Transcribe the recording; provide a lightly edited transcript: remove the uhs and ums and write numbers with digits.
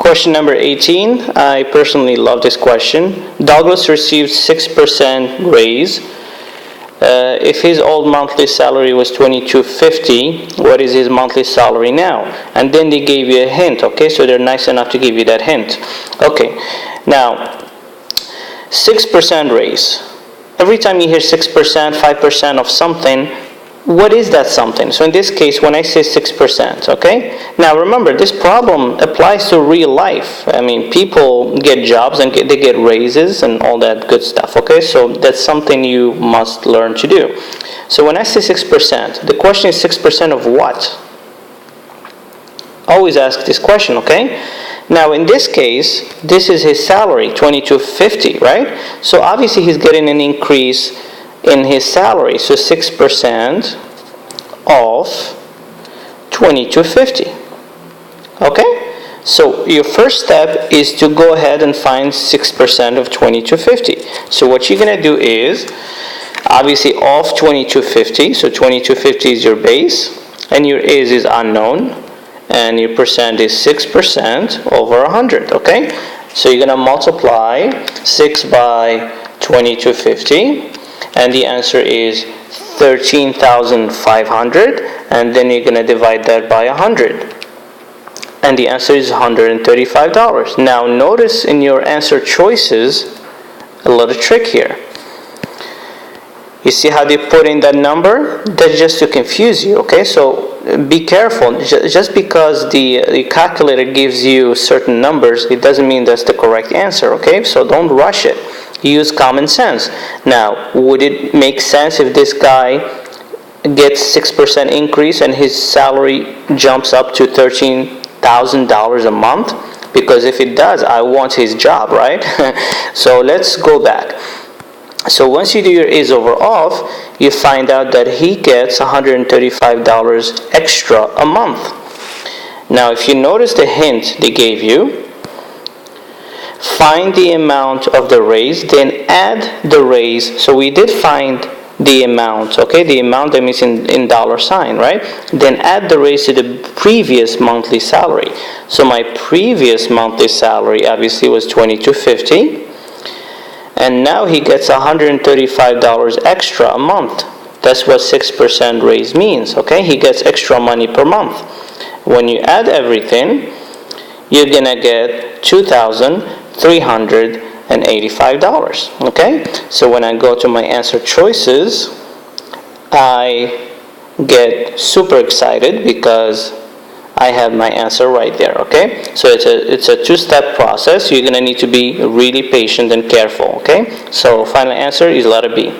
Question number 18. I personally love this question. Douglas received 6% raise. If his old monthly salary was $22.50, what is his monthly salary now? And then they gave you a hint, okay? So they're nice enough to give you that hint. Okay, now 6% raise. Every time you hear 6%, 5% of something, what is that something? So in this case, when I say 6%, okay? Now remember, this problem applies to real life. I mean, people get jobs and they get raises and all that good stuff, okay? So that's something you must learn to do. So when I say 6%, the question is 6% of what? Always ask this question, okay? Now in this case, this is his salary, $22.50, right? So obviously he's getting an increase in his salary. So 6% of $22.50. Okay? So your first step is to go ahead and find 6% of $22.50. So what you're going to do is, obviously off $22.50, so $22.50 is your base, and your is unknown, and your percent is 6% over 100, okay? So you're going to multiply 6 by $22.50, and the answer is 13,500, and then you're going to divide that by 100. And the answer is $135. Now notice in your answer choices a little trick here. You see how they put in that number? That's just to confuse you, okay? So be careful. Just because the calculator gives you certain numbers, it doesn't mean that's the correct answer, okay? So don't rush it. Use common sense. Now, would it make sense if this guy gets 6% increase and his salary jumps up to $13,000 a month? Because if it does, I want his job, right? So let's go back. So once you do your is over off, you find out that he gets $135 extra a month. Now, if you notice the hint they gave you, find the amount of the raise, then add the raise. So we did find the amount, okay? The amount that means in dollar sign, right? Then add the raise to the previous monthly salary. So my previous monthly salary obviously was $22.50. And now he gets $135 extra a month. That's what 6% raise means, okay? He gets extra money per month. When you add everything, you're gonna get $2,385, okay? So when I go to my answer choices, I get super excited because I have my answer right there, okay? So it's a two-step process. You're gonna need to be really patient and careful, okay? So final answer is letter B.